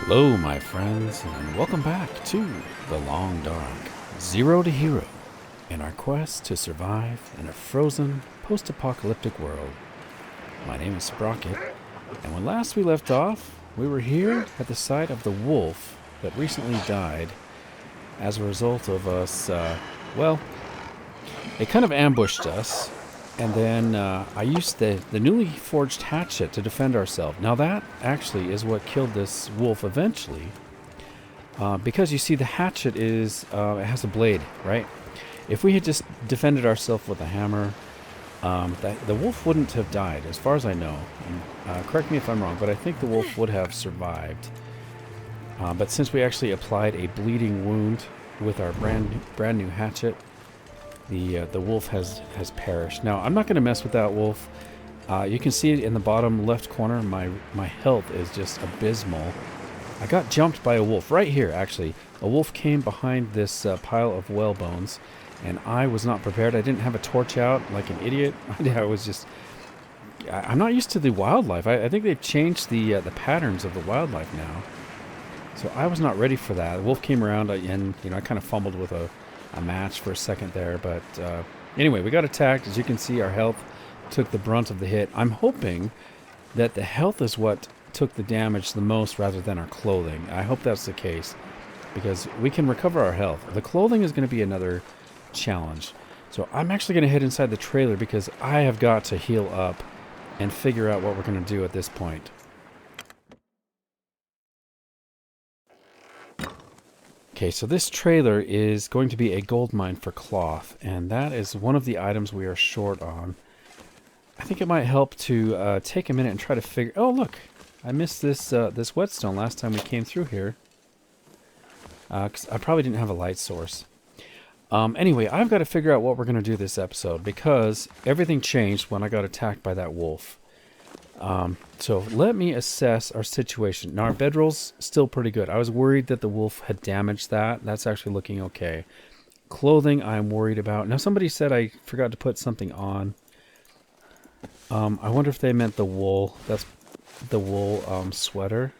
Hello, my friends, and welcome back to The Long Dark, Zero to Hero, in our quest to survive in a frozen, post-apocalyptic world. My name is Sprocket, and when last we left off, we were here at the site of the wolf that recently died as a result of us, they kind of ambushed us, and then I used the newly forged hatchet to defend ourselves. Now that actually is what killed this wolf eventually. Because you see the hatchet is, it has a blade, right? If we had just defended ourselves with a hammer, the wolf wouldn't have died, as far as I know. And, correct me if I'm wrong, but I think the wolf would have survived. But since we actually applied a bleeding wound with our brand new hatchet, the wolf has perished. Now, I'm not going to mess with that wolf. You can see it in the bottom left corner. My health is just abysmal. I got jumped by a wolf right here, actually. A wolf came behind this pile of whale bones, and I was not prepared. I didn't have a torch out like an idiot. I'm not used to the wildlife. I think they've changed the patterns of the wildlife now. So I was not ready for that. The wolf came around, and I kind of fumbled with a match for a second there, but anyway, we got attacked. As you can see, our health took the brunt of the hit. I'm hoping that the health is what took the damage the most rather than our clothing. I hope that's the case, because we can recover our health. The clothing is going to be another challenge. So I'm actually going to head inside the trailer because I have got to heal up and figure out what we're going to do at this point. Okay, so this trailer is going to be a gold mine for cloth, and that is one of the items we are short on. I think it might help to take a minute and try to figure... Oh, look! I missed this this whetstone last time we came through here. 'Cause I probably didn't have a light source. Anyway, I've got to figure out what we're going to do this episode, because everything changed when I got attacked by that wolf. So let me assess our situation. Now, our bedroll's still pretty good. I was worried that the wolf had damaged that. That's actually looking okay. Clothing, I'm worried about. Now, somebody said I forgot to put something on. I wonder if they meant the wool. That's the wool sweater.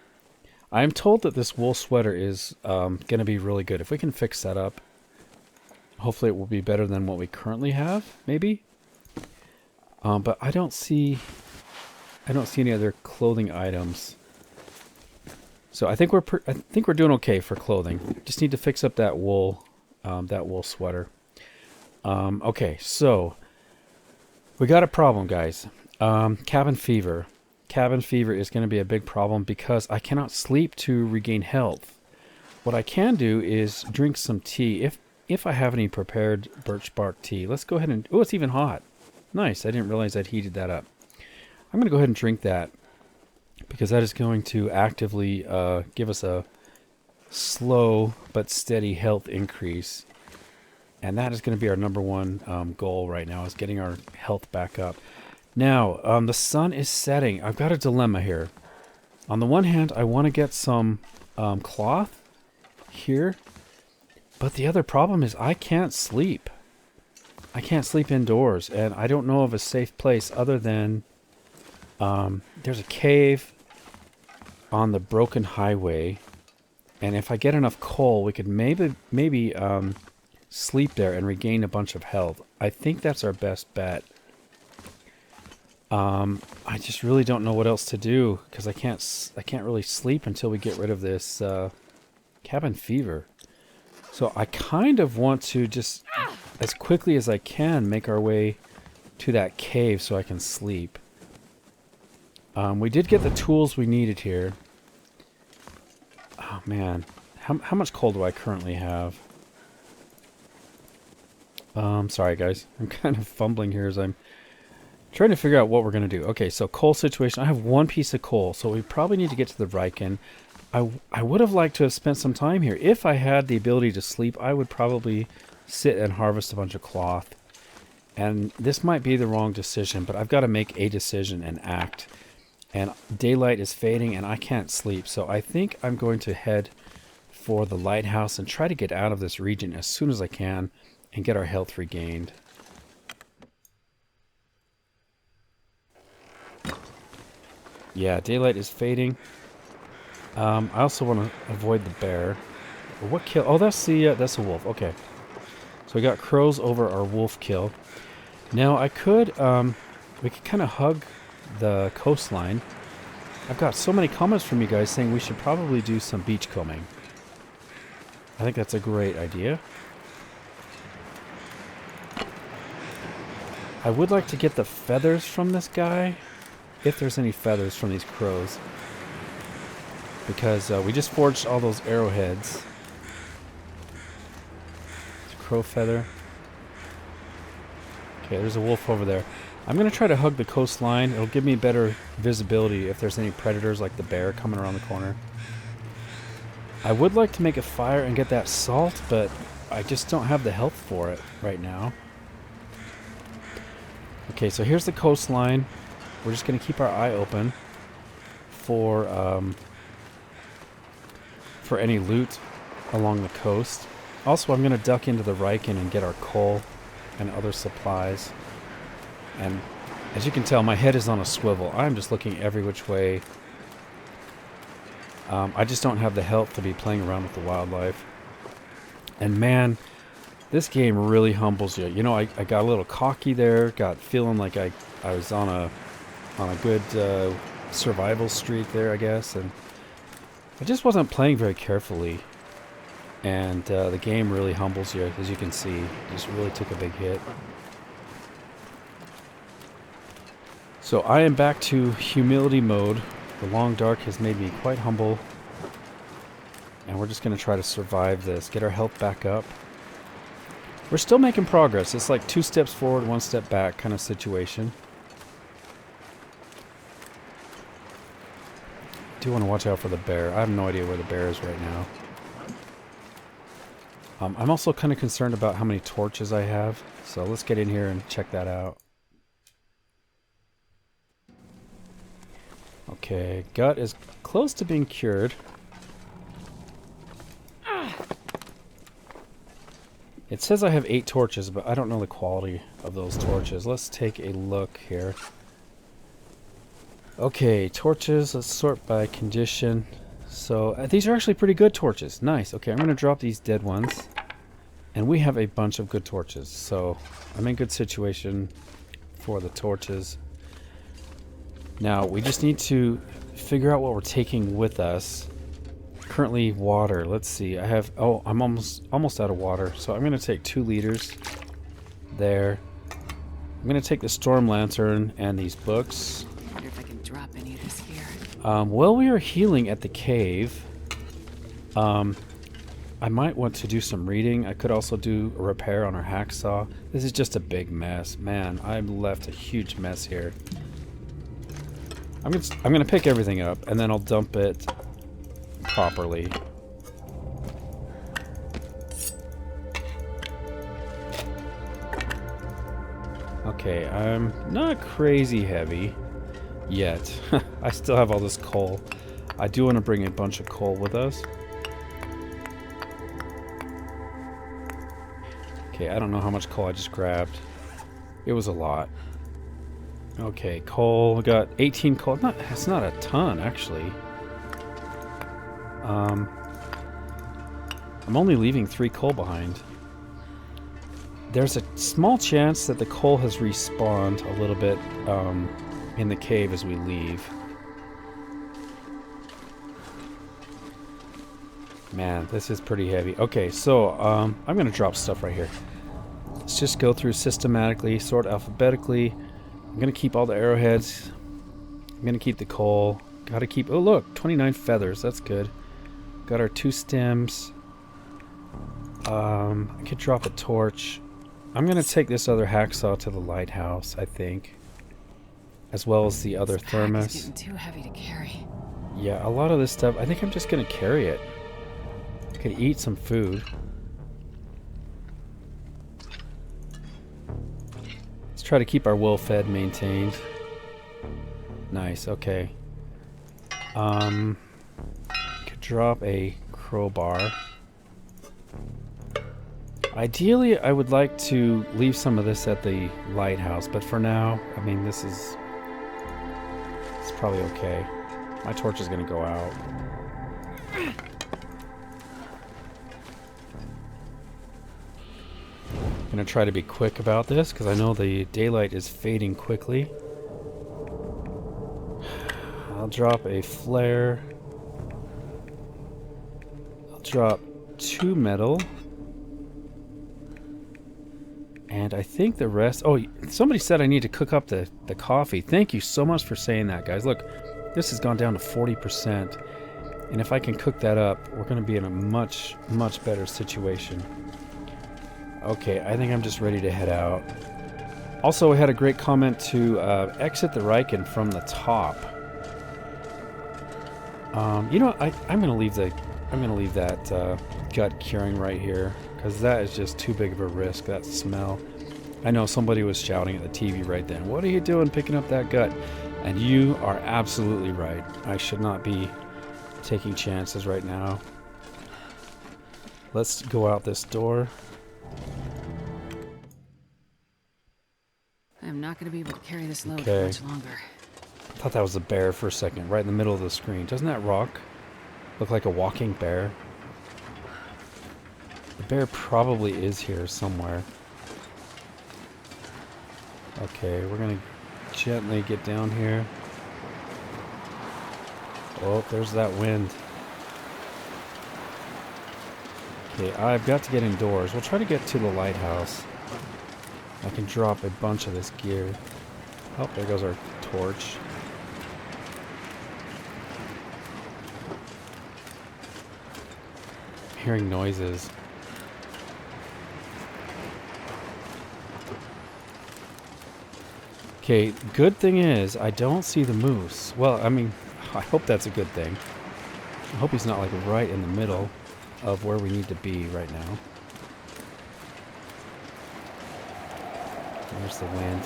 I'm told that this wool sweater is going to be really good. If we can fix that up, hopefully it will be better than what we currently have, maybe. But I don't see any other clothing items. So I think we're doing okay for clothing. Just need to fix up that wool sweater. Okay, so we got a problem, guys. Cabin fever. Cabin fever is going to be a big problem because I cannot sleep to regain health. What I can do is drink some tea if I have any prepared birch bark tea. Let's go ahead and... Oh, it's even hot. Nice. I didn't realize I'd heated that up. I'm going to go ahead and drink that because that is going to actively give us a slow but steady health increase. And that is going to be our number one goal right now, is getting our health back up. Now, the sun is setting. I've got a dilemma here. On the one hand, I want to get some cloth here. But the other problem is I can't sleep. I can't sleep indoors. And I don't know of a safe place other than... there's a cave on the broken highway, and if I get enough coal, we could maybe sleep there and regain a bunch of health. I think that's our best bet. I just really don't know what else to do because I can't really sleep until we get rid of this cabin fever. So I kind of want to just as quickly as I can make our way to that cave so I can sleep. We did get the tools we needed here. Oh, man. How much coal do I currently have? Sorry, guys. I'm kind of fumbling here as I'm trying to figure out what we're going to do. Okay, so coal situation. I have one piece of coal, so we probably need to get to the Riken. I would have liked to have spent some time here. If I had the ability to sleep, I would probably sit and harvest a bunch of cloth. And this might be the wrong decision, but I've got to make a decision and act. And daylight is fading and I can't sleep. So I think I'm going to head for the lighthouse and try to get out of this region as soon as I can and get our health regained. Yeah, daylight is fading. I also want to avoid the bear. What kill? Oh, that's a wolf. Okay. So we got crows over our wolf kill. Now I could, we could kind of hug the coastline. I've got so many comments from you guys saying we should probably do some beach combing. I think that's a great idea. I would like to get the feathers from this guy, if there's any feathers from these crows. Because we just forged all those arrowheads. Crow feather. Okay, there's a wolf over there. I'm going to try to hug the coastline. It'll give me better visibility if there's any predators like the bear coming around the corner. I would like to make a fire and get that salt, but I just don't have the health for it right now. Okay, so here's the coastline. We're just going to keep our eye open for any loot along the coast. Also, I'm going to duck into the Riken and get our coal and other supplies. And as you can tell, my head is on a swivel. I'm just looking every which way. I just don't have the health to be playing around with the wildlife. And man, this game really humbles you. You know, I got a little cocky there, got feeling like I was on a good survival streak there, I guess. And I just wasn't playing very carefully. And the game really humbles you, as you can see. Just really took a big hit. So I am back to humility mode. The long dark has made me quite humble. And we're just going to try to survive this. Get our health back up. We're still making progress. It's like 2 steps forward, 1 step back kind of situation. I do want to watch out for the bear. I have no idea where the bear is right now. I'm also kind of concerned about how many torches I have. So let's get in here and check that out. Okay, gut is close to being cured. It says I have 8 torches, but I don't know the quality of those torches. Let's take a look here. Okay, torches, let's sort by condition. So, these are actually pretty good torches. Nice. Okay, I'm going to drop these dead ones. And we have a bunch of good torches. So, I'm in good situation for the torches. Now, we just need to figure out what we're taking with us. Currently, water. Let's see. I have... Oh, I'm almost out of water. So, I'm going to take 2 liters. There. I'm going to take the storm lantern and these books. I wonder if I can drop any of this here. While we are healing at the cave, I might want to do some reading. I could also do a repair on our hacksaw. This is just a big mess. Man, I've left a huge mess here. I'm gonna pick everything up and then I'll dump it properly. Okay, I'm not crazy heavy yet. I still have all this coal. I do want to bring a bunch of coal with us. Okay, I don't know how much coal I just grabbed. It was a lot. Okay, coal. We got 18 coal. It's not a ton, actually. I'm only leaving 3 coal behind. There's a small chance that the coal has respawned a little bit in the cave as we leave. Man, this is pretty heavy. Okay, so I'm going to drop stuff right here. Let's just go through systematically, sort alphabetically. I'm going to keep all the arrowheads. I'm going to keep the coal. Got to keep... Oh, look, 29 feathers. That's good. Got our 2 stems. I could drop a torch. I'm going to take this other hacksaw to the lighthouse, I think. As well as the other thermos. It's getting too heavy to carry. Yeah, a lot of this stuff, I think I'm just going to carry it. I could eat some food. Let's try to keep our well-fed maintained. Nice, okay. Could drop a crowbar. Ideally, I would like to leave some of this at the lighthouse, but for now, I mean, it's probably okay. My torch is going to go out. Gonna try to be quick about this because I know the daylight is fading quickly. I'll drop a flare. I'll drop 2 metal. And I think the rest... Oh, somebody said I need to cook up the coffee. Thank you so much for saying that, guys. Look, this has gone down to 40%. And if I can cook that up, we're going to be in a much, much better situation. Okay, I think I'm just ready to head out. Also, I had a great comment to exit the Riken from the top. You know, I'm going to leave that gut curing right here because that is just too big of a risk. That smell. I know somebody was shouting at the TV right then. What are you doing picking up that gut? And you are absolutely right. I should not be taking chances right now. Let's go out this door. I'm not going to be able to carry this load Okay. much longer. I thought that was a bear for a second, right in the middle of the screen. Doesn't that rock look like a walking bear? The bear probably is here somewhere. Okay, we're gonna gently get down here. Oh, there's that wind. Okay, I've got to get indoors. We'll try to get to the lighthouse. I can drop a bunch of this gear. Oh, there goes our torch. I'm hearing noises. Okay, good thing is I don't see the moose. Well, I mean, I hope that's a good thing. I hope he's not like right in the middle of where we need to be right now. There's the wind.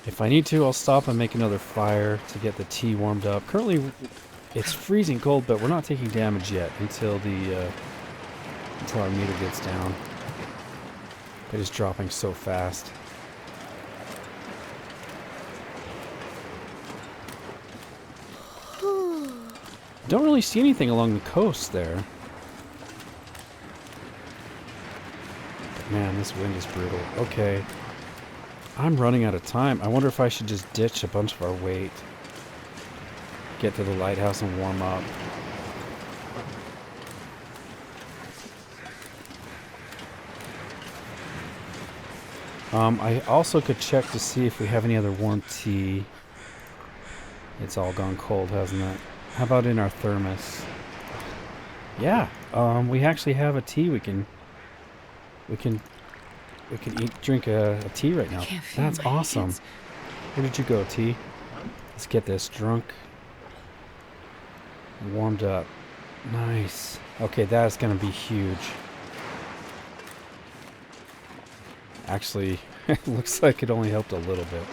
If I need to, I'll stop and make another fire to get the tea warmed up. Currently, it's freezing cold, but we're not taking damage yet until our meter gets down. It is dropping so fast. Don't really see anything along the coast there. But man, this wind is brutal. Okay. I'm running out of time. I wonder if I should just ditch a bunch of our weight. Get to the lighthouse and warm up. I also could check to see if we have any other warm tea. It's all gone cold, hasn't it? How about in our thermos? Yeah, we actually have a tea. We can drink a tea right now. That's awesome. Hands. Where did you go, tea? Let's get this drunk, warmed up. Nice. Okay, that's gonna be huge. Actually, it looks like it only helped a little bit.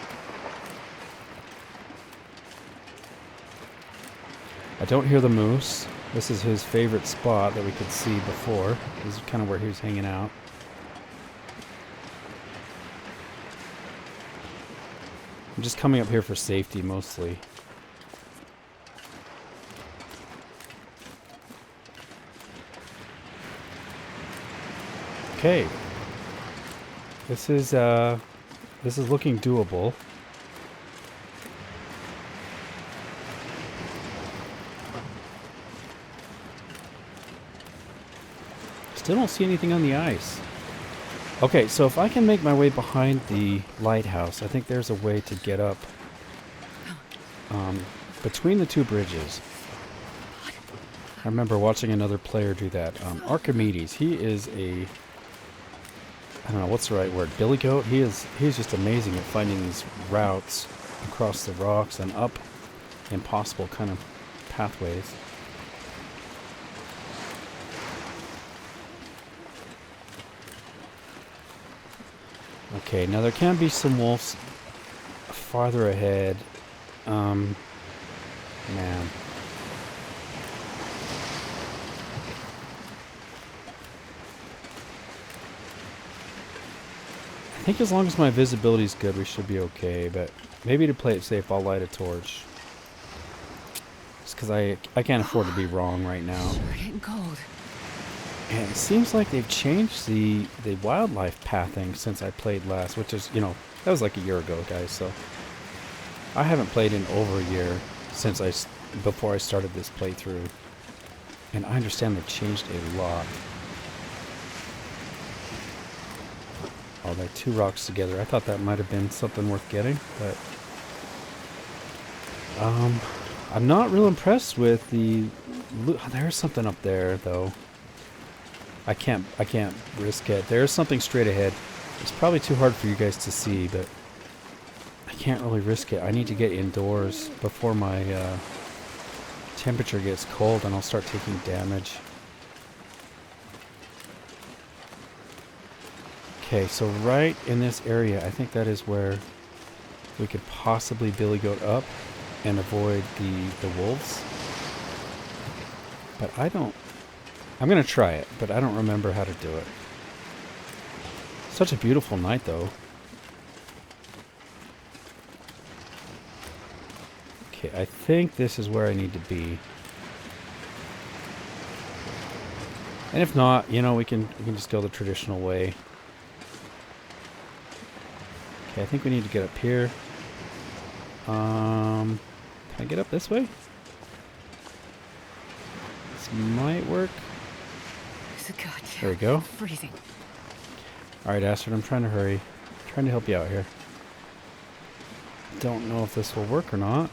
I don't hear the moose. This is his favorite spot that we could see before. This is kind of where he was hanging out. I'm just coming up here for safety mostly. Okay. This is looking doable. Still don't see anything on the ice. Okay, so if I can make my way behind the lighthouse, I think there's a way to get up between the two bridges. I remember watching another player do that. Archimedes, he is a... I don't know, what's the right word? Billy Goat? He's just amazing at finding these routes across the rocks and up impossible kind of pathways. Okay, now there can be some wolves farther ahead. Man. I think as long as my visibility is good, we should be okay, but maybe to play it safe, I'll light a torch. because I can't afford to be wrong right now. Sure getting cold. And it seems like they've changed the wildlife pathing since I played last, which is, you know, that was like a year ago, guys. So I haven't played in over a year since before I started this playthrough. And I understand they've changed a lot. Oh, they're two rocks together. I thought that might have been something worth getting, but I'm not real impressed with the loot. There's something up there, though. I can't risk it. There's something straight ahead. It's probably too hard for you guys to see, but I can't really risk it. I need to get indoors before my temperature gets cold and I'll start taking damage. Okay, so right in this area, I think that is where we could possibly billy goat up and avoid the wolves. But I'm going to try it, but I don't remember how to do it. Such a beautiful night, though. Okay, I think this is where I need to be. And if not, you know, we can just go the traditional way. Okay, I think we need to get up here. Can I get up this way? This might work. There we go. Freezing. Alright, Astrid, I'm trying to hurry. I'm trying to help you out here. Don't know if this will work or not.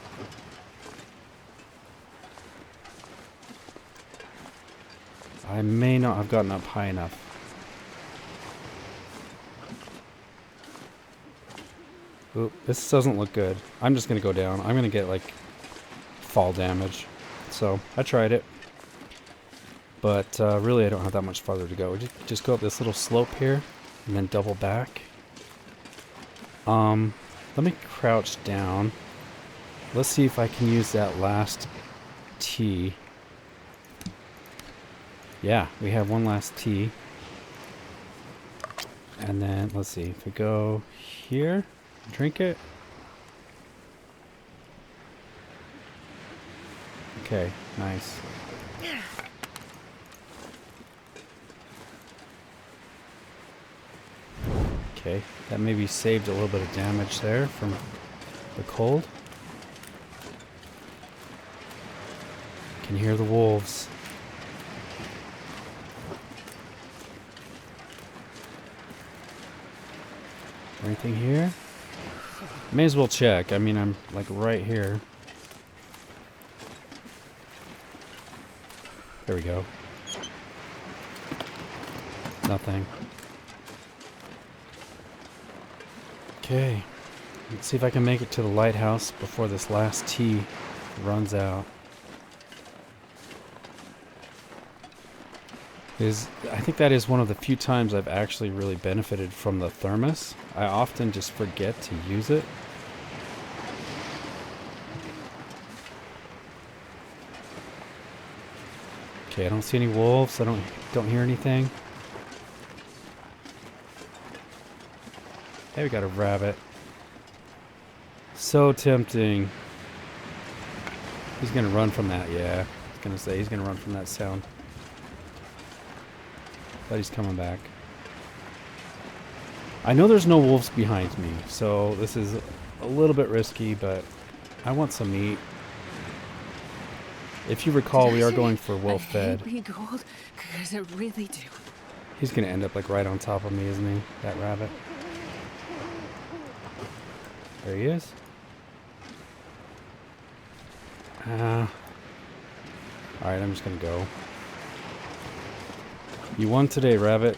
I may not have gotten up high enough. Oop, this doesn't look good. I'm just going to go down. I'm going to get, like, fall damage. So, I tried it. But, really, I don't have that much farther to go. Just go up this little slope here, and then double back. Let me crouch down. Let's see if I can use that last T. Yeah, we have one last T. And then, let's see, if we go here, drink it. Okay, nice. Okay, that maybe saved a little bit of damage there from the cold. Can hear the wolves. Anything here? May as well check. I mean, I'm like right here. There we go. Nothing. Okay. Let's see if I can make it to the lighthouse before this last tea runs out. I think that is one of the few times I've actually really benefited from the thermos. I often just forget to use it. Okay, I don't see any wolves. I don't hear anything. Hey, we got a rabbit. So tempting. He's gonna run from that, yeah. I was gonna say he's gonna run from that sound. But he's coming back. I know there's no wolves behind me, so this is a little bit risky, but I want some meat. If you recall, we are going for well-fed. I hate gold, because I really do. He's gonna end up like right on top of me, isn't he? That rabbit. There he is. Alright, I'm just gonna go. You won today, rabbit.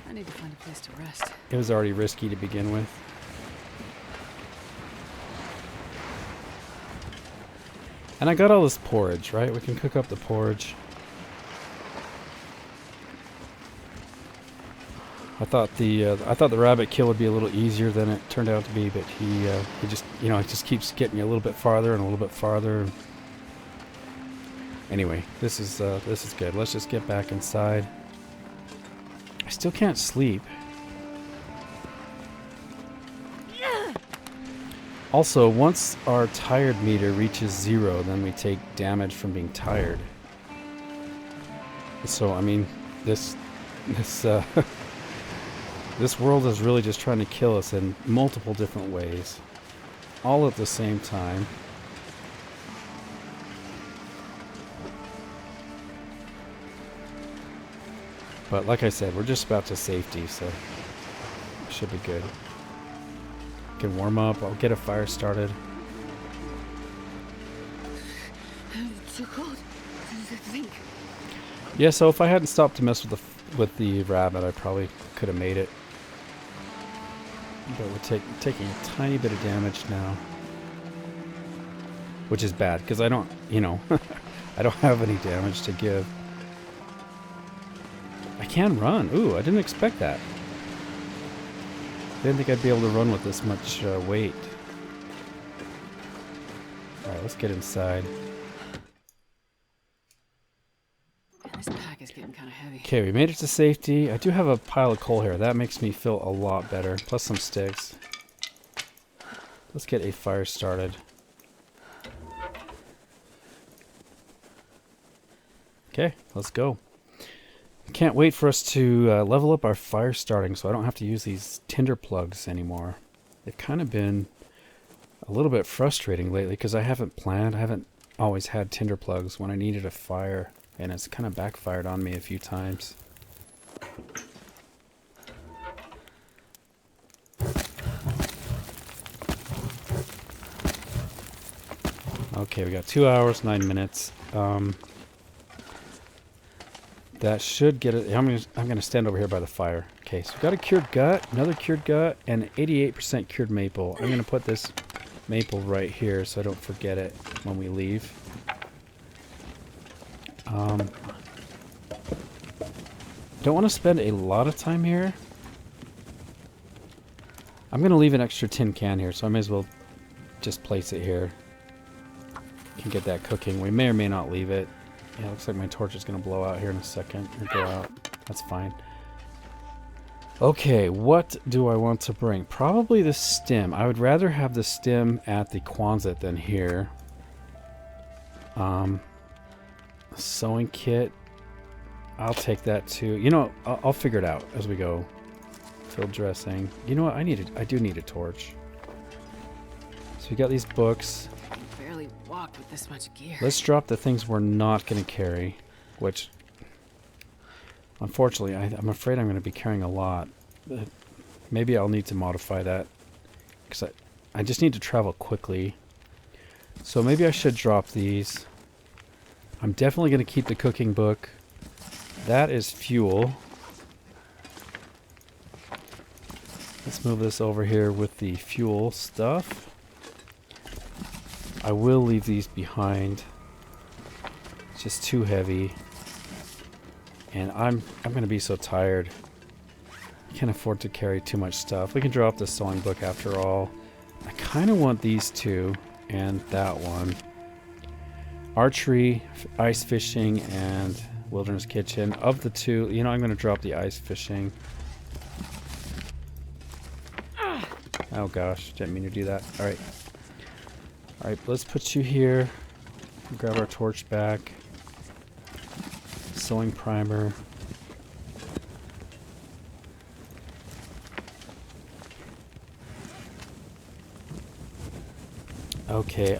I need to find a place to rest. It was already risky to begin with. And I got all this porridge, right? We can cook up the porridge. I thought the rabbit kill would be a little easier than it turned out to be, but he just, you know, it just keeps getting you a little bit farther and a little bit farther. Anyway, this is good. Let's just get back inside. I still can't sleep. Also, once our tired meter reaches 0, then we take damage from being tired. So, I mean, this this world is really just trying to kill us in multiple different ways, all at the same time. But like I said, we're just about to safety, so it should be good. Can warm up. I'll get a fire started. Too cold. I think. Yeah, so if I hadn't stopped to mess with the rabbit, I probably could have made it. But we're taking a tiny bit of damage now, which is bad because I don't, you know, I don't have any damage to give. I can run. Ooh, I didn't expect that. Didn't think I'd be able to run with this much weight. Alright, let's get inside. Man, this pack is getting kind of heavy. Okay, we made it to safety. I do have a pile of coal here. That makes me feel a lot better. Plus some sticks. Let's get a fire started. Okay, let's go. Can't wait for us to level up our fire starting so I don't have to use these tinder plugs anymore. They've kind of been a little bit frustrating lately because I haven't always had tinder plugs when I needed a fire, and it's kind of backfired on me a few times. Okay, we got 2 hours, 9 minutes. That should get it. I'm gonna stand over here by the fire. Okay, so we got a cured gut, another cured gut, and 88% cured maple. I'm gonna put this maple right here so I don't forget it when we leave. Don't want to spend a lot of time here. I'm gonna leave an extra tin can here, so I may as well just place it here. Can get that cooking. We may or may not leave it. Yeah, looks like my torch is going to blow out here in a second. Or go out. That's fine. Okay, what do I want to bring? Probably the stim. I would rather have the stim at the Quonset than here. Sewing kit. I'll take that too. You know, I'll figure it out as we go. Field dressing. You know what? I do need a torch. So we got these books. Barely walked with this much gear. Let's drop the things we're not going to carry, which, unfortunately, I'm afraid I'm going to be carrying a lot. But maybe I'll need to modify that, because I just need to travel quickly. So maybe I should drop these. I'm definitely going to keep the cooking book. That is fuel. Let's move this over here with the fuel stuff. I will leave these behind. It's just too heavy. And I'm going to be so tired. I can't afford to carry too much stuff. We can drop the sewing book after all. I kind of want these two and that one. Archery, ice fishing, and wilderness kitchen. Of the two, you know, I'm going to drop the ice fishing. Oh gosh, didn't mean to do that. Alright. Alright, let's put you here. Grab our torch back. Sewing primer. Okay,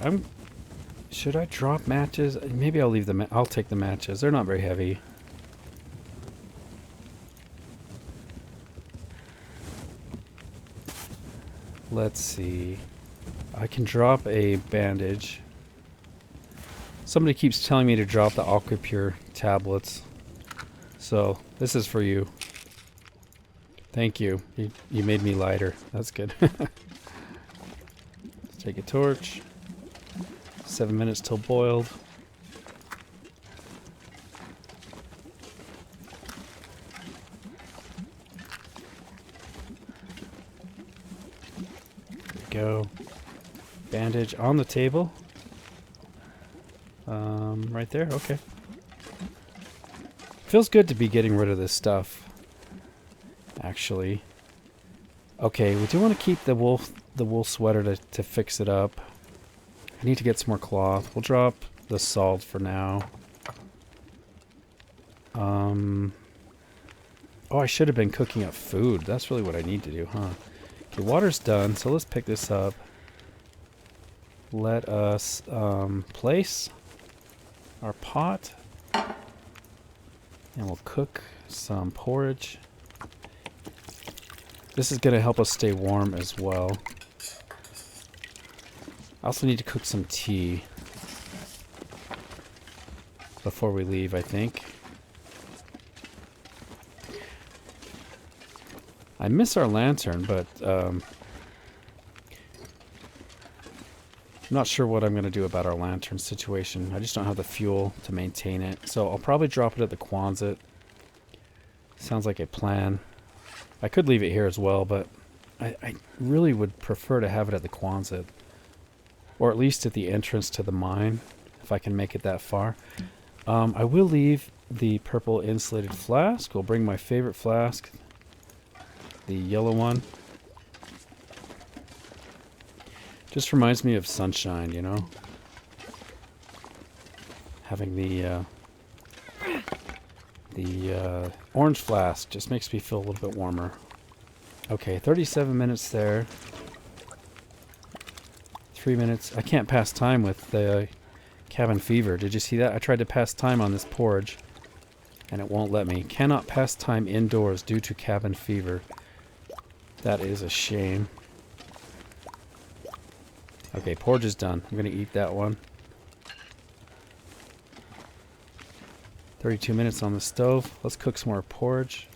should I drop matches? Maybe I'll leave them. I'll take the matches. They're not very heavy. Let's see. I can drop a bandage. Somebody keeps telling me to drop the AquaPure tablets. So, this is for you. Thank you. You made me lighter. That's good. Let's take a torch. 7 minutes till boiled. There we go. Bandage on the table. Right there? Okay. Feels good to be getting rid of this stuff. Actually. Okay, we do want to keep the wool sweater to fix it up. I need to get some more cloth. We'll drop the salt for now. Oh, I should have been cooking up food. That's really what I need to do, huh? Okay, water's done, so let's pick this up. Let us place our pot. And we'll cook some porridge. This is going to help us stay warm as well. I also need to cook some tea before we leave, I think. I miss our lantern, but I'm not sure what I'm going to do about our lantern situation. I just don't have the fuel to maintain it. So I'll probably drop it at the Quonset. Sounds like a plan. I could leave it here as well, but I really would prefer to have it at the Quonset. Or at least at the entrance to the mine, if I can make it that far. I will leave the purple insulated flask. We'll bring my favorite flask, the yellow one. Just reminds me of sunshine, you know? Having the orange flask just makes me feel a little bit warmer. Okay, 37 minutes there. 3 minutes. I can't pass time with the cabin fever. Did you see that? I tried to pass time on this porridge, and it won't let me. Cannot pass time indoors due to cabin fever. That is a shame. Okay, porridge is done. I'm going to eat that one. 32 minutes on the stove. Let's cook some more porridge.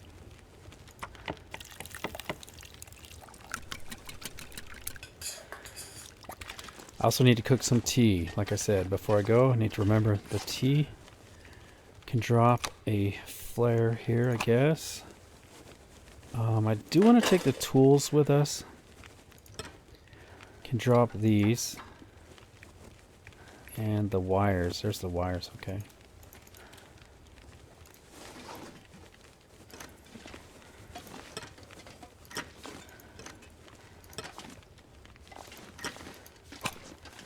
I also need to cook some tea. Like I said, before I go, I need to remember the tea. Can drop a flare here, I guess. I do want to take the tools with us. Can drop these. And the wires. There's the wires, okay.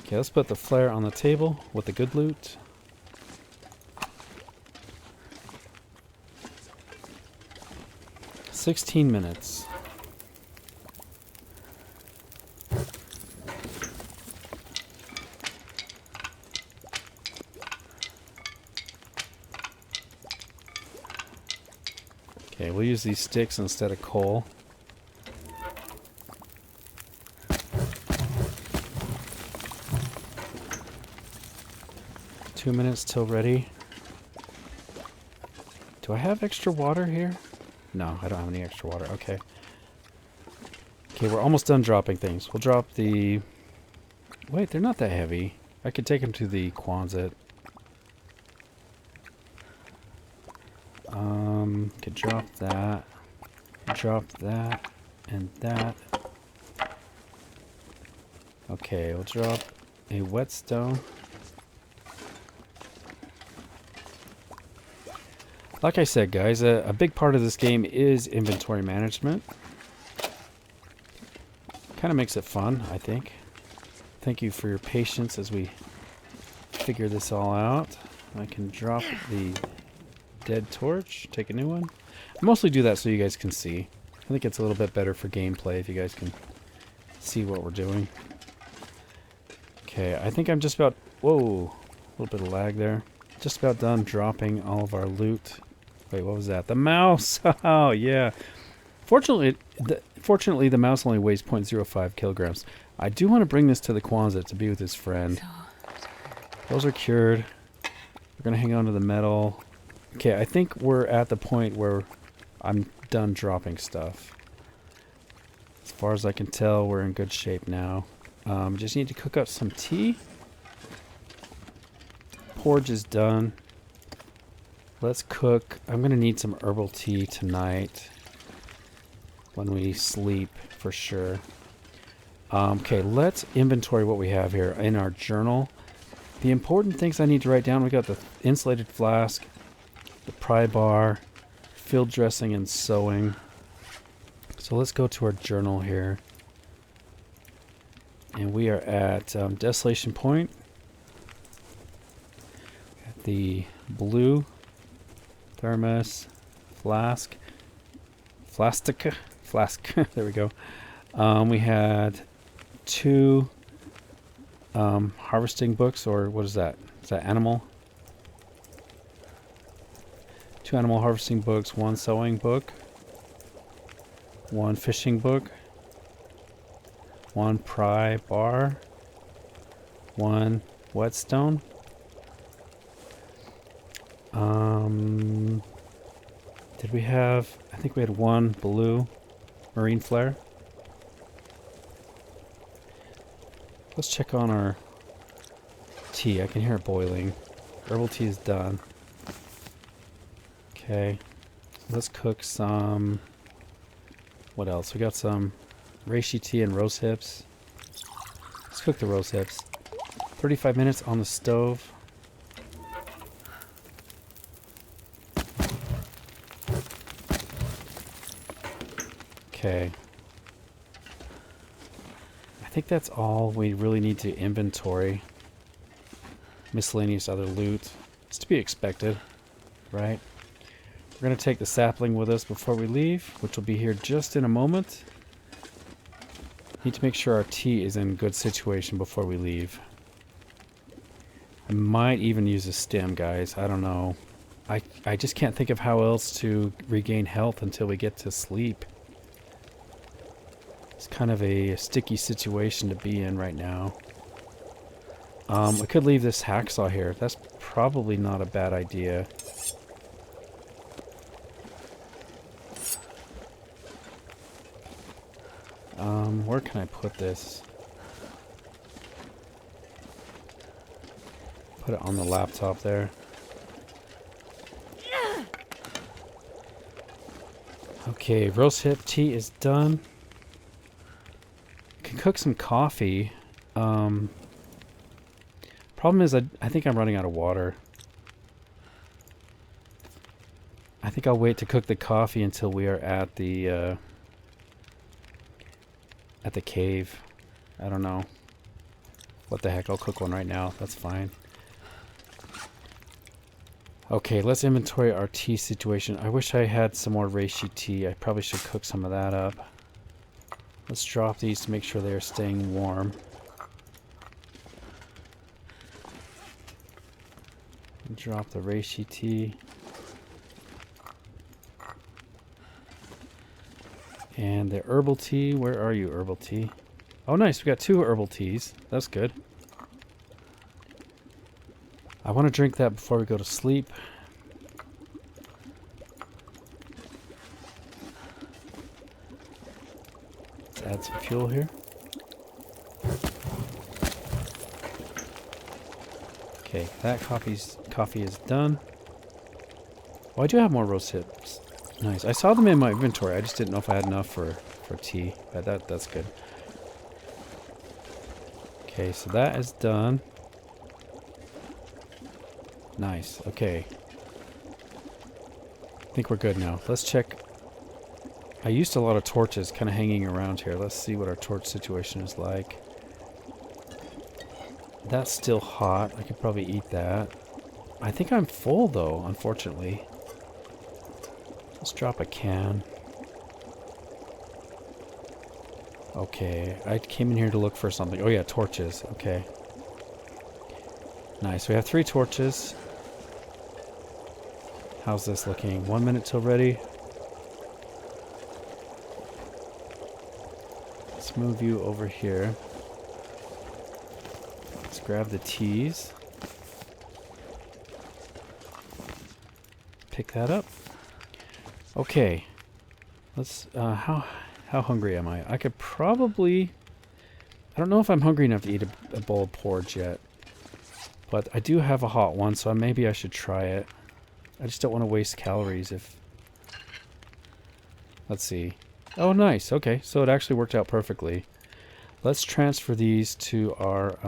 Okay, let's put the flare on the table with the good loot. $16 minutes. Okay, we'll use these sticks instead of coal. Two minutes till ready. Do I have extra water here? No, I don't have any extra water. Okay. Okay, we're almost done dropping things. We'll drop the... Wait, they're not that heavy. I could take them to the Quonset. Could drop that. Drop that. And that. Okay, we'll drop a whetstone. Like I said, guys, a big part of this game is inventory management. Kind of makes it fun, I think. Thank you for your patience as we figure this all out. I can drop the dead torch, take a new one. I mostly do that so you guys can see. I think it's a little bit better for gameplay if you guys can see what we're doing. Okay, I think I'm just about... Whoa, a little bit of lag there. Just about done dropping all of our loot. Wait, what was that? The mouse! Oh, yeah. Fortunately, the mouse only weighs 0.05 kilograms. I do want to bring this to the Quonset to be with his friend. Those are cured. We're going to hang on to the metal. Okay, I think we're at the point where I'm done dropping stuff. As far as I can tell, we're in good shape now. Just need to cook up some tea. Porridge is done. Let's cook. I'm going to need some herbal tea tonight when we sleep for sure. Okay, let's inventory what we have here in our journal. The important things I need to write down, we got the insulated flask, the pry bar, field dressing and sewing. So let's go to our journal here. And we are at Desolation Point. At the blue thermos flask. Flask. There we go. We had 2 harvesting books, or what is that? Is that animal? 2 animal harvesting books, 1 sewing book, 1 fishing book, 1 pry bar, 1 whetstone. Did we have... I think we had 1 blue marine flare. Let's check on our tea. I can hear it boiling. Herbal tea is done. Okay. Let's cook some... What else? We got some reishi tea and rose hips. Let's cook the rose hips. 35 minutes on the stove. Okay. I think that's all we really need to inventory. Miscellaneous other loot. It's to be expected, right? We're going to take the sapling with us before we leave, which will be here just in a moment. Need to make sure our tea is in good situation before we leave. I might even use a stim, guys. I don't know. I just can't think of how else to regain health until we get to sleep. It's kind of a sticky situation to be in right now. I could leave this hacksaw here. That's probably not a bad idea. Where can I put this? Put it on the laptop there. Okay, roast hip tea is done. Can cook some coffee. Problem is, I think I'm running out of water. I think I'll wait to cook the coffee until we are at the cave. I don't know. What the heck, I'll cook one right now. That's fine. Okay, let's inventory our tea situation. I wish I had some more reishi tea. I probably should cook some of that up. Let's drop these to make sure they are staying warm. Drop the reishi tea. And the herbal tea. Where are you, herbal tea? Oh, nice. We got 2 herbal teas. That's good. I want to drink that before we go to sleep. Let's add some fuel here. Okay, that coffee is done. Oh, I do have more roast hips. Nice. I saw them in my inventory. I just didn't know if I had enough for tea. But that's good. Okay, so that is done. Nice. Okay. I think we're good now. Let's check. I used a lot of torches kind of hanging around here. Let's see what our torch situation is like. That's still hot. I could probably eat that. I think I'm full though, unfortunately. Let's drop a can. Okay, I came in here to look for something. Oh yeah, torches. Okay. Nice. We have 3 torches. How's this looking? 1 minute till ready. Let's move you over here. Let's grab the teas. Pick that up. Okay. Let's how hungry am I? I could probably... I don't know if I'm hungry enough to eat a bowl of porridge yet. But I do have a hot one, so maybe I should try it. I just don't want to waste calories if... Let's see. Oh, nice. Okay, so it actually worked out perfectly. Let's transfer these to our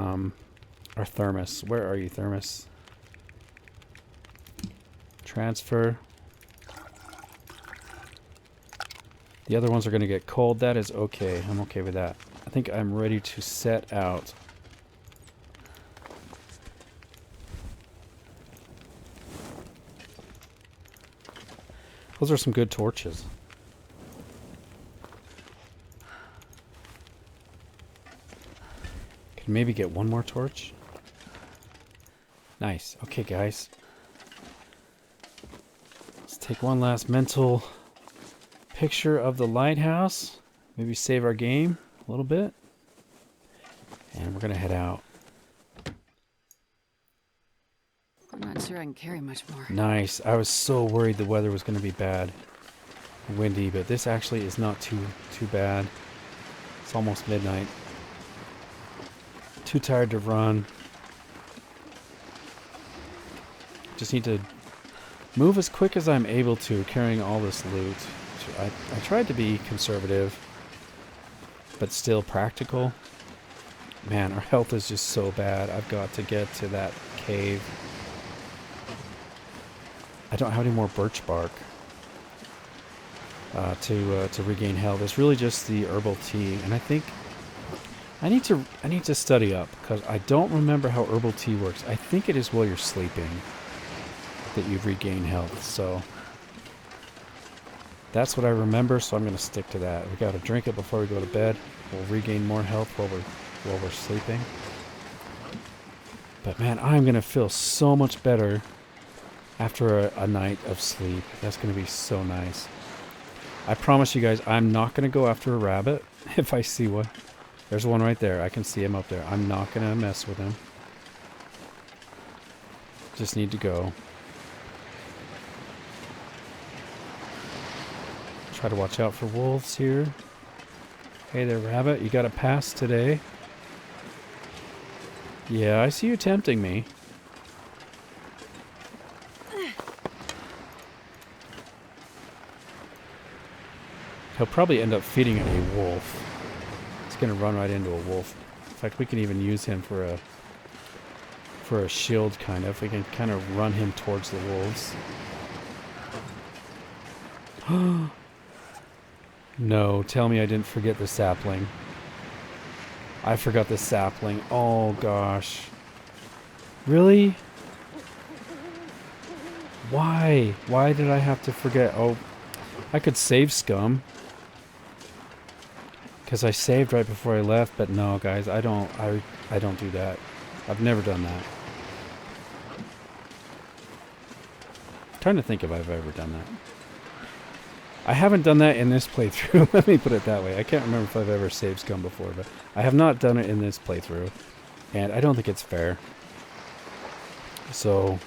thermos. Where are you, thermos? Transfer. The other ones are going to get cold. That is okay. I'm okay with that. I think I'm ready to set out. Those are some good torches. Can maybe get one more torch. Nice. Okay, guys. Let's take one last mental picture of the lighthouse. Maybe save our game a little bit. And we're going to head out. I'm not sure I can carry much more. Nice. I was so worried the weather was going to be bad. Windy, but this actually is not too bad. It's almost midnight. Too tired to run. Just need to move as quick as I'm able to, carrying all this loot. I tried to be conservative, but still practical. Man, our health is just so bad. I've got to get to that cave. I don't have any more birch bark to regain health. It's really just the herbal tea, and I think I need to study up because I don't remember how herbal tea works. I think it is while you're sleeping that you regain health. So that's what I remember. So I'm going to stick to that. We got to drink it before we go to bed. We'll regain more health while we're sleeping. But man, I'm going to feel so much better after a night of sleep. That's going to be so nice. I promise you guys, I'm not going to go after a rabbit if I see one. There's one right there. I can see him up there. I'm not going to mess with him. Just need to go. Try to watch out for wolves here. Hey there, rabbit. You got a pass today. Yeah, I see you tempting me. He'll probably end up feeding a wolf. He's going to run right into a wolf. In fact, we can even use him for a shield, kind of. We can kind of run him towards the wolves. No, tell me I didn't forget the sapling. I forgot the sapling. Oh, gosh. Really? Why? Why did I have to forget? Oh, I could save scum. Because I saved right before I left, but no, guys, I don't do that. I've never done that. I'm trying to think if I've ever done that. I haven't done that in this playthrough. Let me put it that way. I can't remember if I've ever saved scum before, but I have not done it in this playthrough. And I don't think it's fair. So,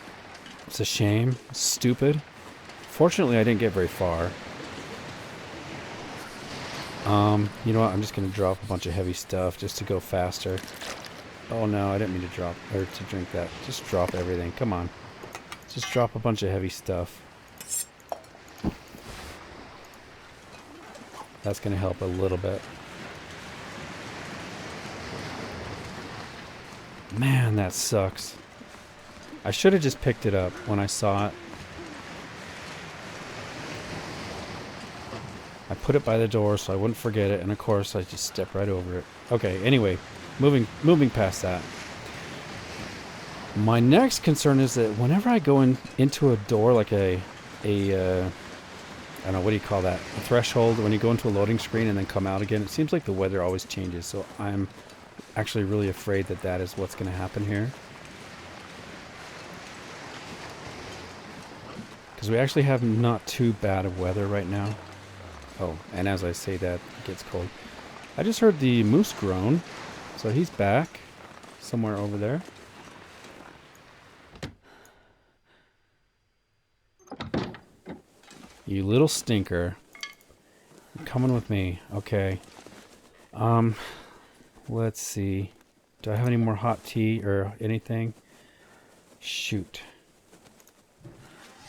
it's a shame. It's stupid. Fortunately, I didn't get very far. You know what? I'm just going to drop a bunch of heavy stuff just to go faster. Oh no, I didn't mean to drop, or to drink that. Just drop everything. Come on. Just drop a bunch of heavy stuff. That's going to help a little bit. Man, that sucks. I should have just picked it up when I saw it. I put it by the door so I wouldn't forget it, and of course I just stepped right over it. Okay, anyway, moving past that. My next concern is that whenever I go into a door, like I don't know, what do you call that? A threshold, when you go into a loading screen and then come out again, it seems like the weather always changes, so I'm actually really afraid that that is what's going to happen here. Because we actually have not too bad of weather right now. Oh, and as I say that, it gets cold. I just heard the moose groan, so he's back somewhere over there. You little stinker. You're coming with me. Okay. Let's see. Do I have any more hot tea or anything? Shoot.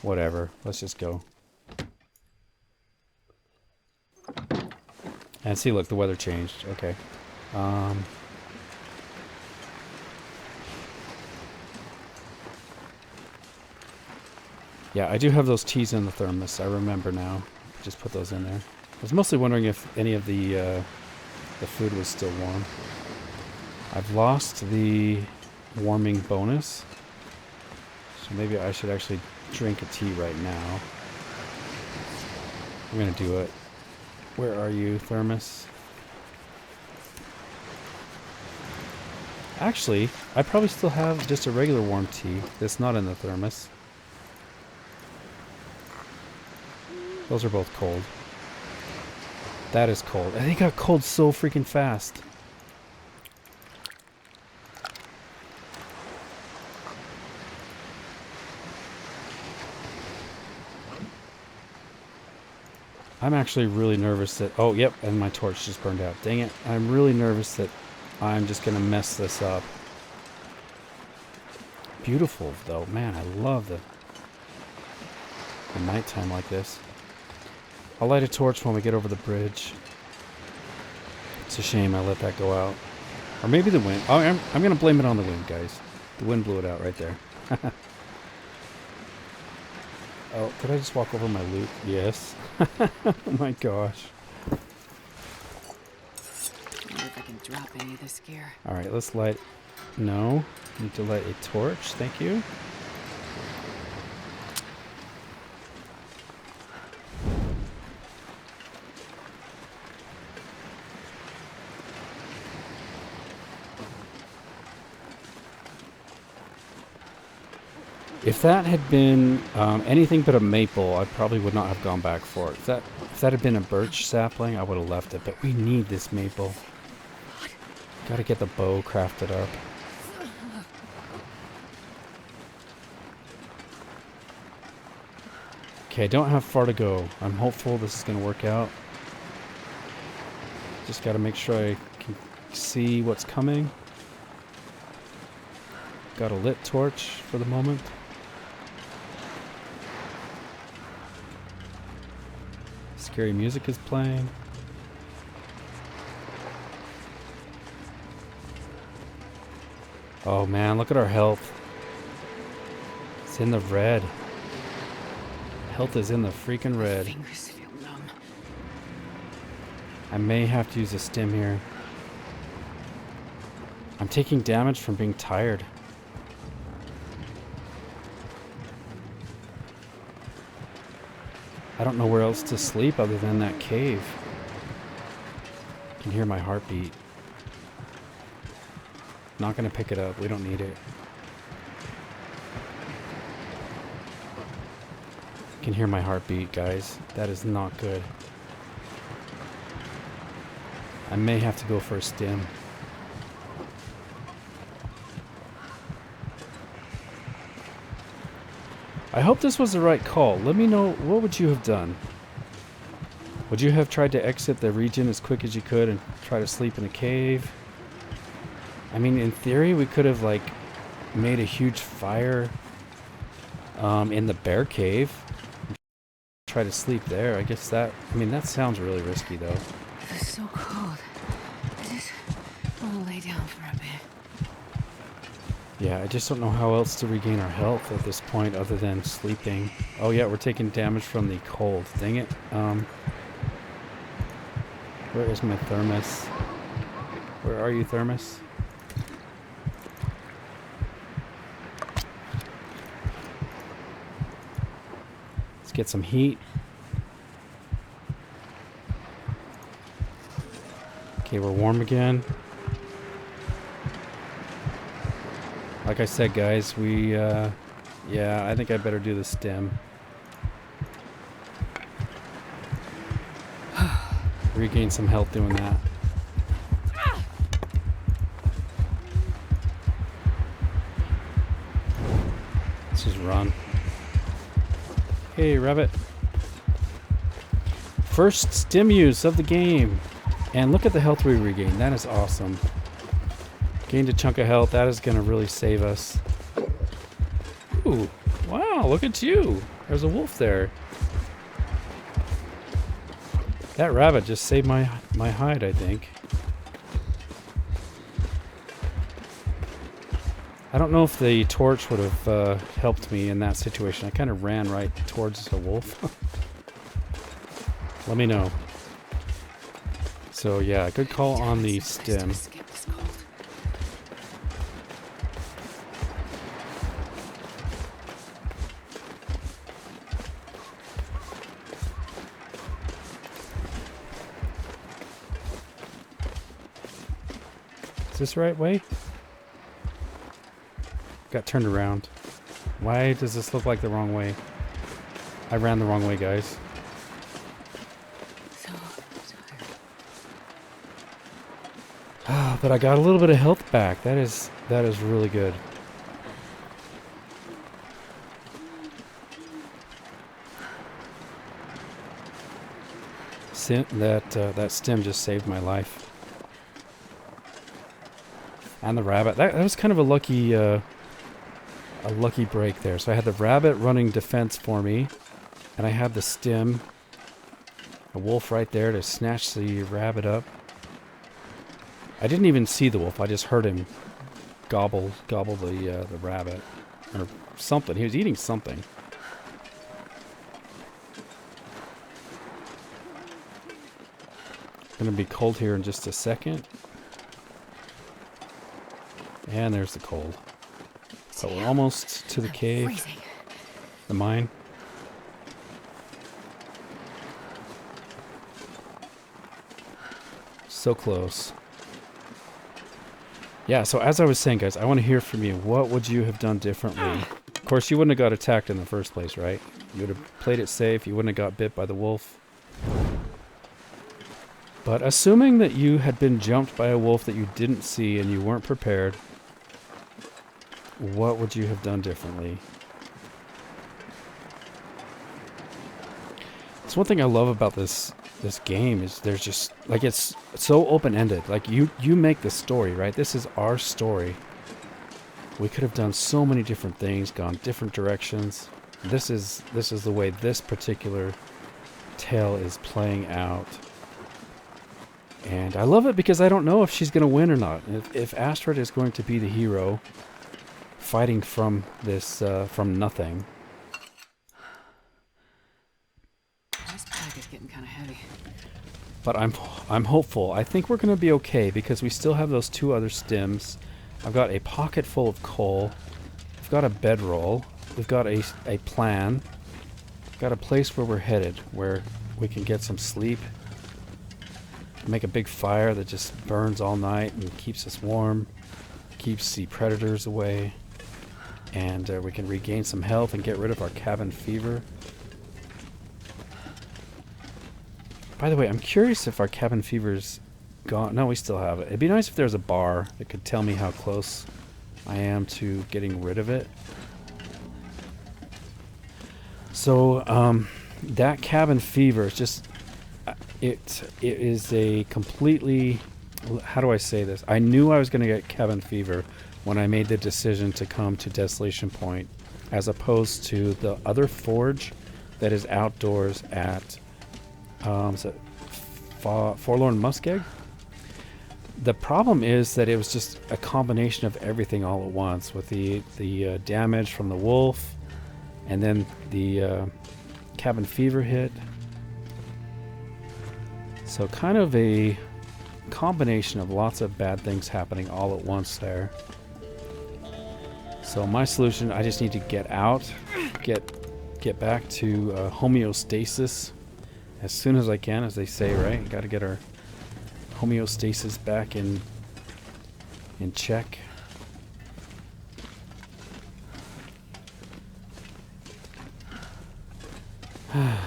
Whatever. Let's just go. And see, look, the weather changed. Okay. Yeah, I do have those teas in the thermos. I remember now. Just put those in there. was mostly wondering if any of the food was still warm. I've lost the warming bonus. So maybe I should actually drink a tea right now. I'm gonna do it. Where are you, thermos? Actually, I probably still have just a regular warm tea that's not in the thermos. Those are both cold. That is cold. And they got cold so freaking fast. I'm actually really nervous that... Oh, yep, and my torch just burned out. Dang it. I'm really nervous that I'm just going to mess this up. Beautiful, though. Man, I love the nighttime like this. I'll light a torch when we get over the bridge. It's a shame I let that go out. Or maybe the wind. Oh, I'm going to blame it on the wind, guys. The wind blew it out right there. Oh, did I just walk over my loot? Yes. Oh my gosh. I wonder if I can drop any of this gear. Alright, let's light... No. Need to light a torch. Thank you. If that had been anything but a maple, I probably would not have gone back for it. If that had been a birch sapling, I would have left it. But we need this maple. Gotta get the bow crafted up. Okay, I don't have far to go. I'm hopeful this is going to work out. Just gotta make sure I can see what's coming. Got a lit torch for the moment. Scary music is playing. Oh man, look at our health. It's in the red. Health is in the freaking red. My fingers feel numb. I may have to use a stim here. I'm taking damage from being tired. I don't know where else to sleep other than that cave. I can hear my heartbeat. Not gonna pick it up. We don't need it. I can hear my heartbeat, guys. That is not good. I may have to go for a stim. I hope this was the right call. Let me know, what would you have done? Would you have tried to exit the region as quick as you could and try to sleep in a cave? I mean, in theory, we could have, like, made a huge fire in the bear cave. Try to sleep there. I guess that... I mean, that sounds really risky, though. It's so cold. I just want to lay down for a bit. Yeah, I just don't know how else to regain our health at this point other than sleeping. Oh yeah, we're taking damage from the cold. Dang it. Where is my thermos? Where are you, thermos? Let's get some heat. Okay, we're warm again. Like I said, guys, yeah, I think I better do the stim. Regain some health doing that. Let's just run. Hey, rabbit. First stim use of the game. And look at the health we regained. That is awesome. Gained a chunk of health. That is going to really save us. Ooh. Wow, look at you. There's a wolf there. That rabbit just saved my hide, I think. I don't know if the torch would have helped me in that situation. I kind of ran right towards the wolf. Let me know. So yeah, good call on the stim. Escape this cold. Is this the right way? Got turned around. Why does this look like the wrong way? I ran the wrong way, guys. So tired. Ah, but I got a little bit of health back. That is really good. That stim just saved my life. And the rabbit. That was kind of a lucky break there. So I had the rabbit running defense for me, and I had the stim, a wolf right there to snatch the rabbit up. I didn't even see the wolf. I just heard him gobble the rabbit or something. He was eating something. Gonna be cold here in just a second. And there's the cold. So we're almost to the cave. Freezing. The mine. So close. Yeah, so as I was saying, guys, I want to hear from you. What would you have done differently? Of course, you wouldn't have got attacked in the first place, right? You would have played it safe. You wouldn't have got bit by the wolf. But assuming that you had been jumped by a wolf that you didn't see and you weren't prepared, what would you have done differently? It's one thing I love about this game is there's just, like, it's so open-ended. Like, you make the story, right? This is our story. We could have done so many different things, gone different directions. This is the way this particular tale is playing out. And I love it because I don't know if she's going to win or not. If Astrid is going to be the hero fighting from this, from nothing. This pack is getting kind of heavy. But I'm hopeful. I think we're going to be okay because we still have those two other stims. I've got a pocket full of coal. We've got a bedroll. We've got a plan. We've got a place where we're headed, where we can get some sleep. Make a big fire that just burns all night and keeps us warm. Keeps the predators away. And we can regain some health and get rid of our cabin fever. By the way, I'm curious if our cabin fever's gone. No, we still have it. It'd be nice if there was a bar that could tell me how close I am to getting rid of it. So, that cabin fever is just... It is a completely... How do I say this? I knew I was going to get cabin fever when I made the decision to come to Desolation Point, as opposed to the other forge that is outdoors at... is it Forlorn Muskeg? The problem is that it was just a combination of everything all at once, with the damage from the wolf, and then the cabin fever hit. So kind of a combination of lots of bad things happening all at once there. So my solution, I just need to get out, get back to homeostasis as soon as I can, as they say, right? Got to get our homeostasis back in check.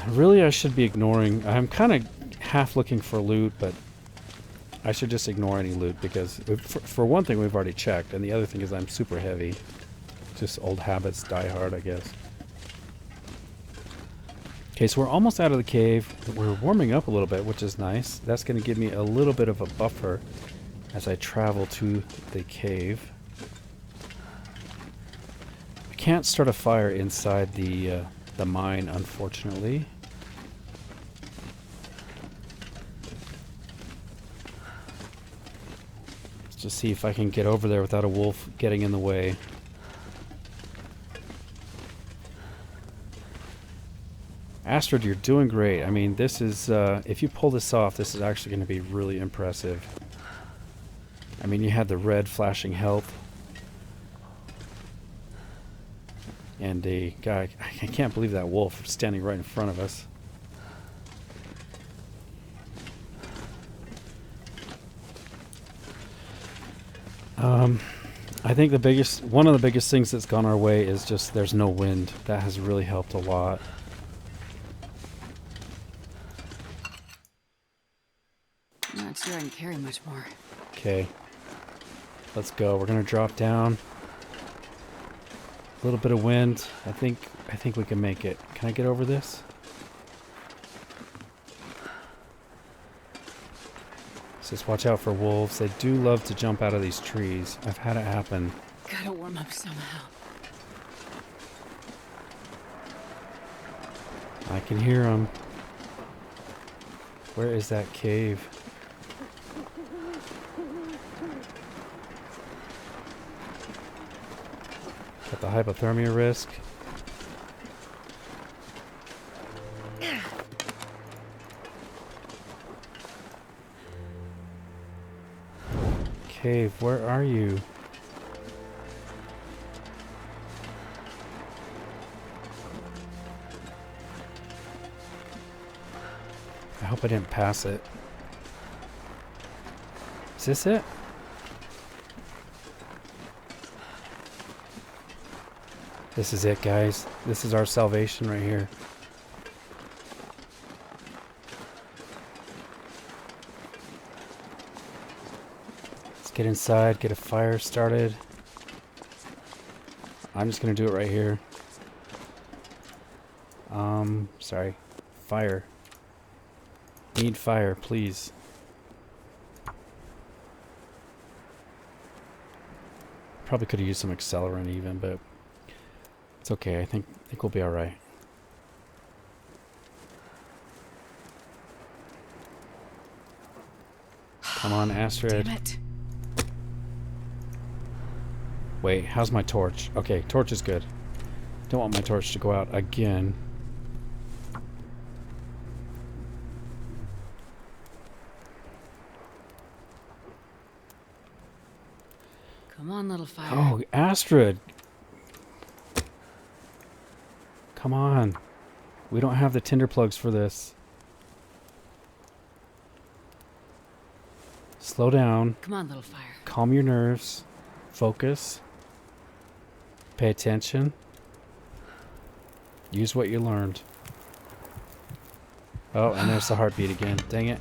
Really, I should be ignoring... I'm kind of half looking for loot, but I should just ignore any loot because for one thing we've already checked, and the other thing is I'm super heavy. Just old habits die hard, I guess. Okay, so we're almost out of the cave. We're warming up a little bit, which is nice. That's going to give me a little bit of a buffer as I travel to the cave. I can't start a fire inside the mine, unfortunately. Let's just see if I can get over there without a wolf getting in the way. Astrid, you're doing great. I mean, this is, if you pull this off, this is actually going to be really impressive. I mean, you had the red flashing health. And a guy, I can't believe that wolf standing right in front of us. I think one of the biggest things that's gone our way is just there's no wind. That has really helped a lot. I'm not sure I can carry much more. Okay. Let's go. We're gonna drop down. A little bit of wind. I think we can make it. Can I get over this? Just watch out for wolves. They do love to jump out of these trees. I've had it happen. Gotta warm up somehow. I can hear them. Where is that cave? Got the hypothermia risk. Cave, where are you? I hope I didn't pass it. Is this it? This is it, guys. This is our salvation right here. Let's get inside, get a fire started. I'm just gonna do it right here. Sorry. Fire. Need fire, please. Probably could have used some accelerant even, but it's okay. I think we'll be all right. Come on, Astrid. Damn it. Wait, how's my torch? Okay, torch is good. Don't want my torch to go out again. Come on, little fire. Oh, Astrid. Come on. We don't have the tinder plugs for this. Slow down. Come on, little fire. Calm your nerves. Focus. Pay attention. Use what you learned. Oh, and there's the heartbeat again. Dang it.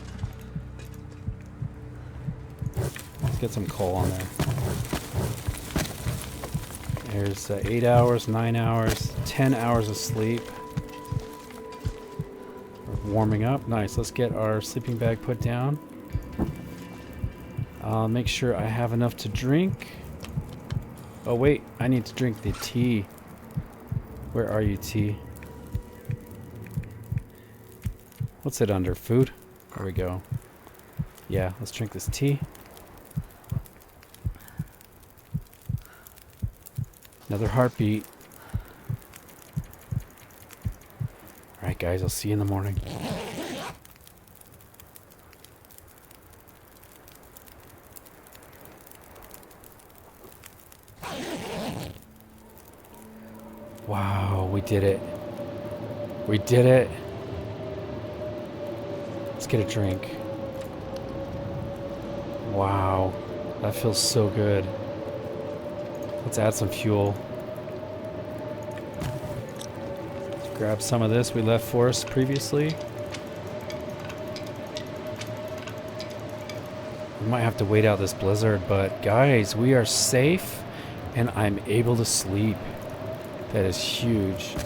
Let's get some coal on there. There's 8 hours, 9 hours, 10 hours of sleep. We're warming up. Nice. Let's get our sleeping bag put down. Make sure I have enough to drink. Oh wait, I need to drink the tea. Where are you, tea? What's it under? Food? There we go. Yeah, let's drink this tea. Another heartbeat. Alright guys, I'll see you in the morning. Wow, we did it. We did it. Let's get a drink. Wow, that feels so good. Let's add some fuel. Let's grab some of this we left for us previously. We might have to wait out this blizzard, but guys, we are safe and I'm able to sleep. That is huge.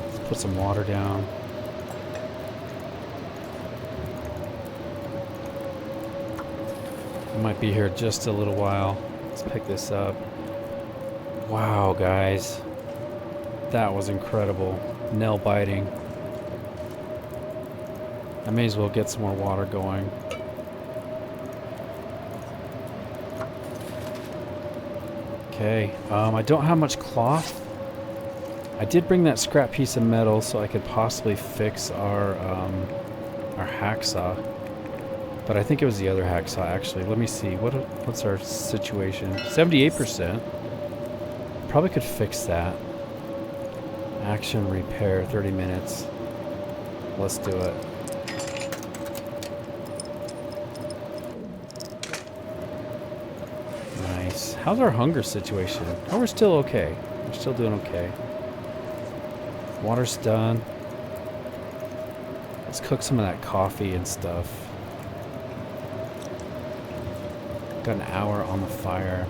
Let's put some water down. I might be here just a little while. Let's pick this up. Wow, guys. That was incredible. Nail biting. I may as well get some more water going. Okay, I don't have much cloth. I did bring that scrap piece of metal so I could possibly fix our hacksaw. But I think it was the other hacksaw, actually. Let me see. What's our situation? 78%. Probably could fix that. Action repair, 30 minutes. Let's do it. Nice. How's our hunger situation? Oh, we're still okay. We're still doing okay. Water's done. Let's cook some of that coffee and stuff. Got an hour on the fire.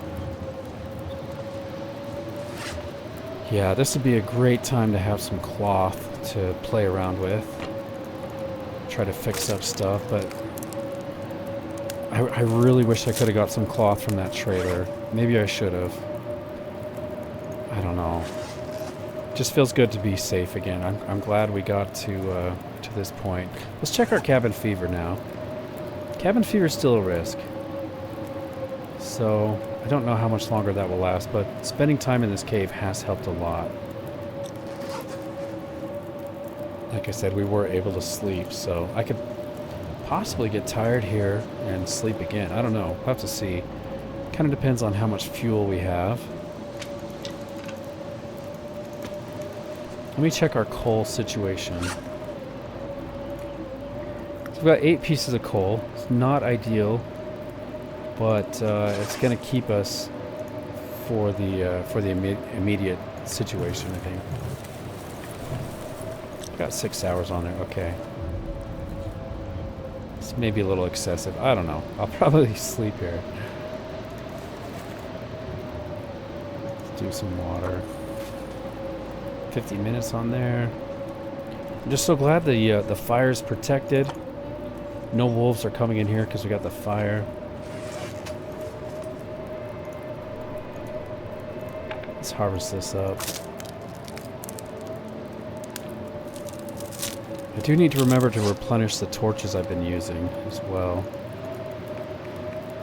Yeah, this would be a great time to have some cloth to play around with. Try to fix up stuff, but I really wish I could have got some cloth from that trailer. Maybe I should have. I don't know. Just feels good to be safe again. I'm glad we got to this point. Let's check our cabin fever now. Cabin fever is still a risk. So I don't know how much longer that will last, but spending time in this cave has helped a lot. Like I said, we were able to sleep, so I could possibly get tired here and sleep again. I don't know. We'll have to see. Kind of depends on how much fuel we have. Let me check our coal situation. So we've got 8 pieces of coal. It's not ideal, but it's going to keep us for the immediate situation, I think. Got 6 hours on there. Okay. It's maybe a little excessive. I don't know. I'll probably sleep here. Let's do some water. 50 minutes on there. I'm just so glad the fire's protected. No wolves are coming in here because we got the fire. Let's harvest this up. I do need to remember to replenish the torches I've been using as well.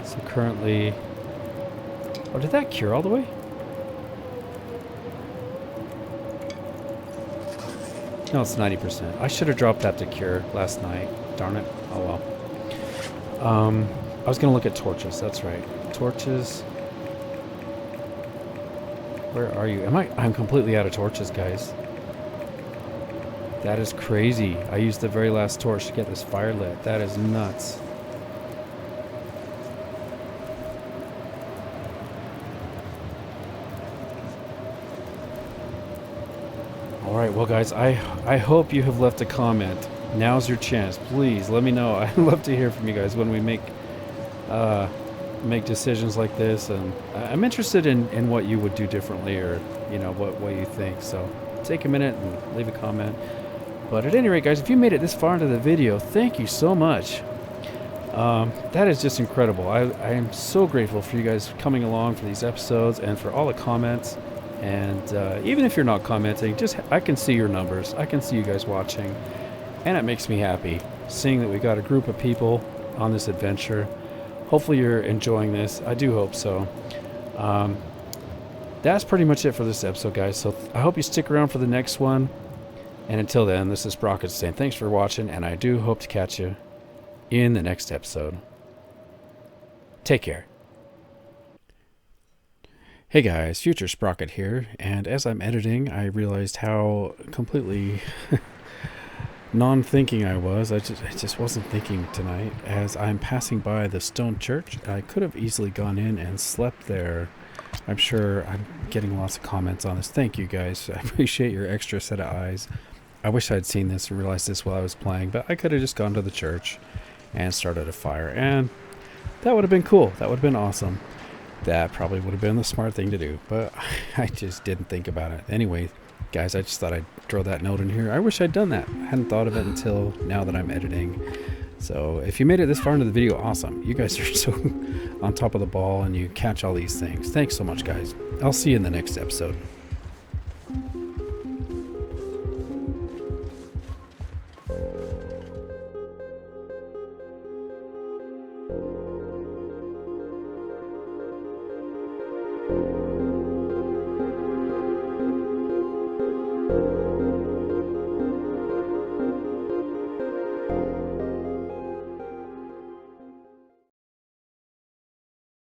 So currently... Oh, did that cure all the way? No, it's 90%. I should have dropped that to cure last night. Darn it. Oh well. I was going to look at torches. That's right. Torches. Where are you? I'm completely out of torches, guys. That is crazy. I used the very last torch to get this fire lit. That is nuts. Alright, well guys, I hope you have left a comment. Now's your chance. Please, let me know. I'd love to hear from you guys when we make decisions like this. And I'm interested in what you would do differently, or, you know, what you think. So take a minute and leave a comment. But at any rate, guys, if you made it this far into the video, thank you so much. That is just incredible. I am so grateful for you guys coming along for these episodes and for all the comments. And even if you're not commenting, I can see your numbers. I can see you guys watching. And it makes me happy seeing that we got a group of people on this adventure. Hopefully you're enjoying this. I do hope so. That's pretty much it for this episode, guys. So I hope you stick around for the next one. And until then, this is Sprocket saying thanks for watching, and I do hope to catch you in the next episode. Take care. Hey guys, Future Sprocket here, and as I'm editing, I realized how completely non-thinking I was. I just wasn't thinking tonight. As I'm passing by the stone church, I could have easily gone in and slept there. I'm sure I'm getting lots of comments on this. Thank you guys. I appreciate your extra set of eyes. I wish I'd seen this and realized this while I was playing, but I could have just gone to the church and started a fire, and that would have been cool. That would have been awesome. That probably would have been the smart thing to do, but I just didn't think about it. Anyway, guys, I just thought I'd throw that note in here. I wish I'd done that. I hadn't thought of it until now that I'm editing. So if you made it this far into the video, awesome. You guys are so on top of the ball and you catch all these things. Thanks so much, guys. I'll see you in the next episode.